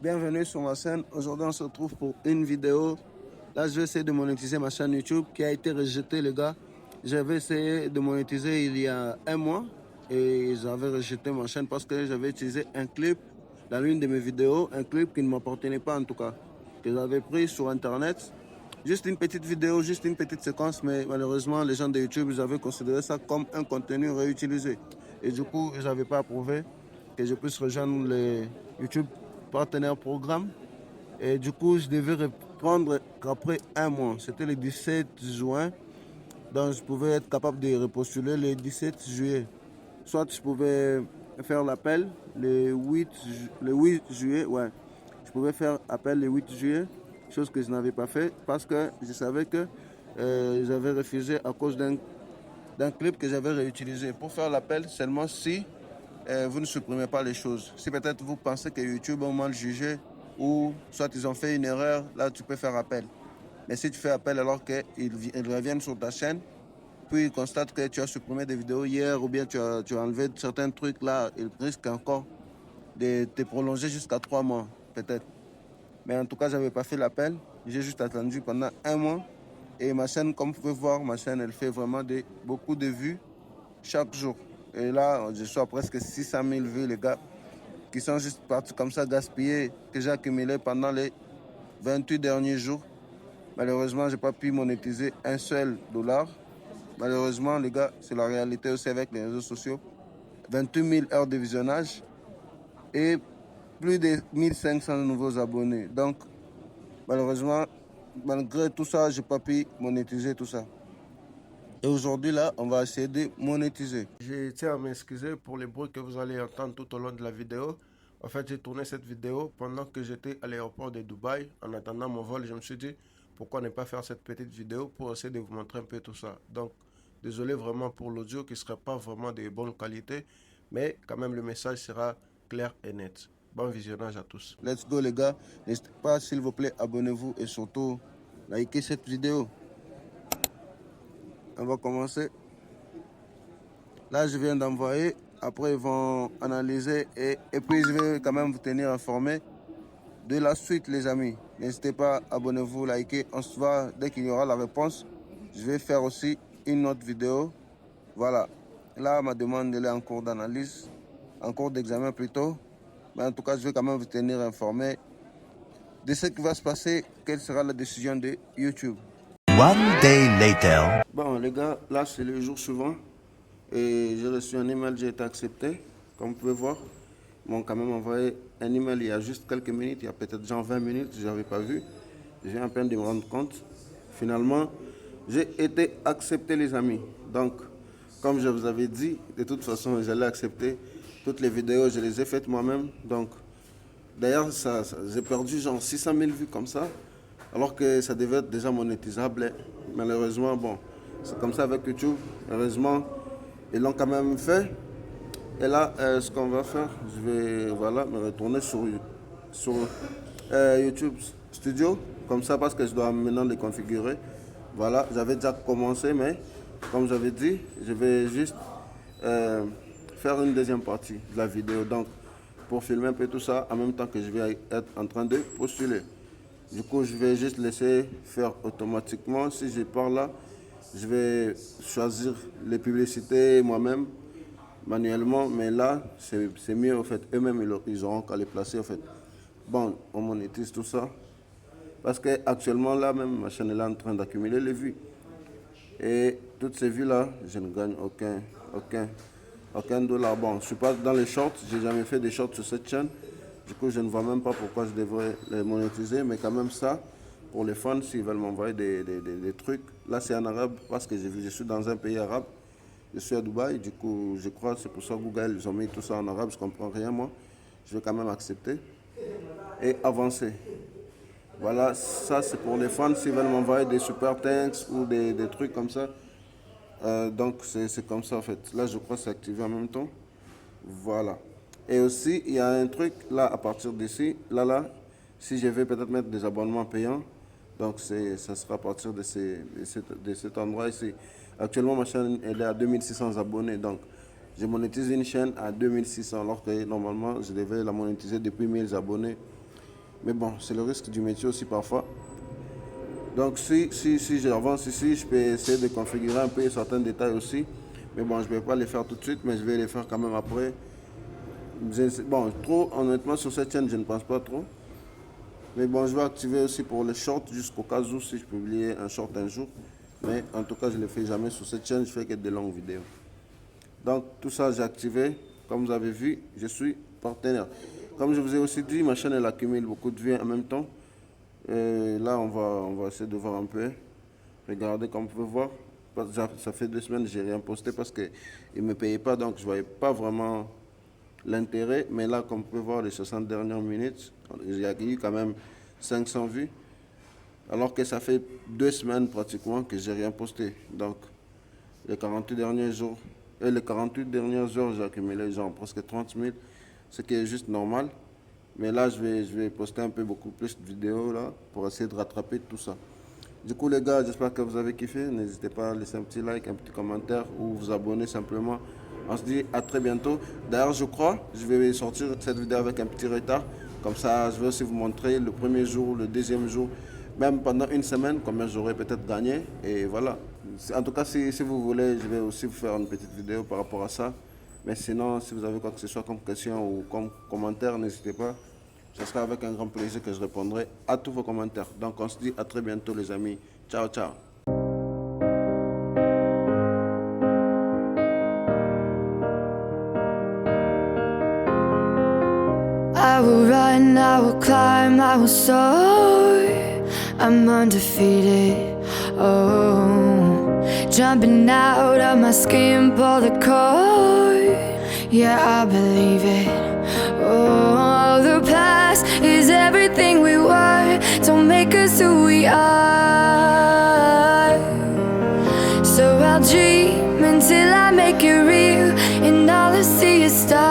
Bienvenue sur ma chaîne. Aujourd'hui, on se retrouve pour une vidéo. Là, je vais essayer de monétiser ma chaîne YouTube qui a été rejetée, les gars. J'avais essayé de monétiser il y a un mois et j'avais rejeté ma chaîne parce que j'avais utilisé un clip dans l'une de mes vidéos, un clip qui ne m'appartenait pas en tout cas, que j'avais pris sur Internet. Juste une petite vidéo, juste une petite séquence, mais malheureusement, les gens de YouTube, ils avaient considéré ça comme un contenu réutilisé. Et du coup, ils n'avaient pas approuvé que je puisse rejoindre les YouTube partenaires programme. Et du coup, je devais reprendre après un mois. C'était le 17 juin. Donc, je pouvais être capable de repostuler le 17 juillet. Soit je pouvais faire l'appel le 8 juillet. Ouais, je pouvais faire appel le 8 juillet, chose que je n'avais pas fait parce que je savais que j'avais refusé à cause d'un clip que j'avais réutilisé. Pour faire l'appel, seulement si vous ne supprimez pas les choses. Si peut-être vous pensez que YouTube a mal jugé ou soit ils ont fait une erreur, là tu peux faire appel. Mais si tu fais appel alors qu'ils reviennent sur ta chaîne, puis ils constatent que tu as supprimé des vidéos hier ou bien tu as enlevé certains trucs là, ils risquent encore de te prolonger jusqu'à 3 mois, peut-être. Mais en tout cas, je n'avais pas fait l'appel. J'ai juste attendu pendant un mois. Et ma chaîne, comme vous pouvez voir, ma chaîne, elle fait vraiment beaucoup de vues chaque jour. Et là, je suis à presque 600 000 vues, les gars, qui sont juste partis comme ça, gaspillés, que j'ai accumulé pendant les 28 derniers jours. Malheureusement, je n'ai pas pu monétiser un seul dollar. Malheureusement, les gars, c'est la réalité aussi avec les réseaux sociaux. 28 000 heures de visionnage et plus de 1500 nouveaux abonnés. Donc, malheureusement, malgré tout ça, je n'ai pas pu monétiser tout ça. Et aujourd'hui, là, on va essayer de monétiser. Je tiens à m'excuser pour les bruits que vous allez entendre tout au long de la vidéo. En fait, j'ai tourné cette vidéo pendant que j'étais à l'aéroport de Dubaï. En attendant mon vol, je me suis dit, pourquoi ne pas faire cette petite vidéo pour essayer de vous montrer un peu tout ça. Donc, désolé vraiment pour l'audio qui ne sera pas vraiment de bonne qualité, mais quand même le message sera clair et net. Bon visionnage à tous. Let's go les gars. N'hésitez pas, s'il vous plaît, abonnez-vous et surtout, likez cette vidéo. On va commencer. Là, je viens d'envoyer. Après, ils vont analyser et puis je vais quand même vous tenir informé de la suite, les amis. N'hésitez pas, abonnez-vous, likez. On se voit dès qu'il y aura la réponse. Je vais faire aussi une autre vidéo. Voilà. Là, ma demande elle est en cours d'analyse, en cours d'examen plutôt. Mais en tout cas, je vais quand même vous tenir informé de ce qui va se passer, quelle sera la décision de YouTube. One day later. Bon, les gars, là, c'est le jour suivant. Et j'ai reçu un email, j'ai été accepté. Comme vous pouvez voir, ils m'ont quand même envoyé un email il y a juste quelques minutes, il y a peut-être genre 20 minutes, je n'avais pas vu. Je viens à peine de me rendre compte. Finalement, j'ai été accepté, les amis. Donc, comme je vous avais dit, de toute façon, j'allais accepter. Toutes les vidéos, je les ai faites moi-même. Donc, d'ailleurs, j'ai perdu genre 600 000 vues comme ça, alors que ça devait être déjà monétisable. Malheureusement, bon, c'est comme ça avec YouTube. Heureusement, ils l'ont quand même fait. Et là, ce qu'on va faire, je vais voilà, me retourner sur YouTube Studio, comme ça, parce que je dois maintenant les configurer. Voilà, j'avais déjà commencé, mais comme j'avais dit, je vais juste faire une deuxième partie de la vidéo. Donc, pour filmer un peu tout ça, en même temps que je vais être en train de postuler. Du coup, je vais juste laisser faire automatiquement. Si je pars là, je vais choisir les publicités moi-même, manuellement. Mais là, c'est mieux, en fait. Eux-mêmes, ils auront qu'à les placer, en fait. Bon, on monétise tout ça. Parce qu'actuellement, là, même, ma chaîne est là en train d'accumuler les vues. Et toutes ces vues-là, je ne gagne aucun dollar. Bon, je ne suis pas dans les shorts. J'ai jamais fait des shorts sur cette chaîne. Du coup, je ne vois même pas pourquoi je devrais les monétiser. Mais quand même ça, pour les fans, s'ils veulent m'envoyer des trucs. Là, c'est en arabe parce que je suis dans un pays arabe. Je suis à Dubaï. Du coup, je crois que c'est pour ça que Google, ils ont mis tout ça en arabe. Je ne comprends rien, moi. Je vais quand même accepter et avancer. Voilà, ça c'est pour les fans s'ils veulent m'envoyer des super thanks ou des trucs comme ça. Donc c'est comme ça en fait. Là je crois que c'est activé en même temps. Voilà. Et aussi il y a un truc là à partir d'ici. Là, si je vais peut-être mettre des abonnements payants. Donc ça sera à partir de cet endroit ici. Actuellement ma chaîne elle est à 2600 abonnés. Donc je monétise une chaîne à 2600 alors que normalement je devais la monétiser depuis 1000 abonnés. Mais bon, c'est le risque du métier aussi parfois. Donc si j'avance ici, je peux essayer de configurer un peu certains détails aussi. Mais bon, je ne vais pas les faire tout de suite, mais je vais les faire quand même après. Bon, trop honnêtement sur cette chaîne, je ne pense pas trop. Mais bon, je vais activer aussi pour les shorts jusqu'au cas où si je publiais un short un jour. Mais en tout cas, je ne le fais jamais sur cette chaîne, je fais que des longues vidéos. Donc tout ça, j'ai activé. Comme vous avez vu, je suis partenaire. Comme je vous ai aussi dit, ma chaîne elle accumule beaucoup de vues en même temps. Et là, on va essayer de voir un peu. Regardez, comme vous pouvez voir. Ça fait 2 semaines que je n'ai rien posté parce qu'ils ne me payaient pas, donc je ne voyais pas vraiment l'intérêt. Mais là, comme vous pouvez voir, les 60 dernières minutes, il y a eu quand même 500 vues. Alors que ça fait 2 semaines pratiquement que je n'ai rien posté. Donc, les 48 derniers jours, et les 48 dernières heures, j'ai accumulé genre presque 30 000, ce qui est juste normal. Mais là, je vais poster un peu beaucoup plus de vidéos là, pour essayer de rattraper tout ça. Du coup, les gars, j'espère que vous avez kiffé. N'hésitez pas à laisser un petit like, un petit commentaire ou vous abonner simplement. On se dit à très bientôt. D'ailleurs, je crois, je vais sortir cette vidéo avec un petit retard. Comme ça, je vais aussi vous montrer le premier jour, le deuxième jour, même pendant une semaine, combien j'aurais peut-être gagné. Et voilà. En tout cas, si vous voulez, je vais aussi vous faire une petite vidéo par rapport à ça. Mais sinon, si vous avez quoi que ce soit comme question ou comme commentaire, n'hésitez pas. Ce sera avec un grand plaisir que je répondrai à tous vos commentaires. Donc on se dit à très bientôt les amis. Ciao, ciao. I will run, I will climb, I will soar. I'm undefeated. Oh, jumping out of my skin, pull the cord. Yeah, I believe it. Oh, the past is everything we were. Don't make us who we are. So I'll dream until I make it real, and all I see is stars.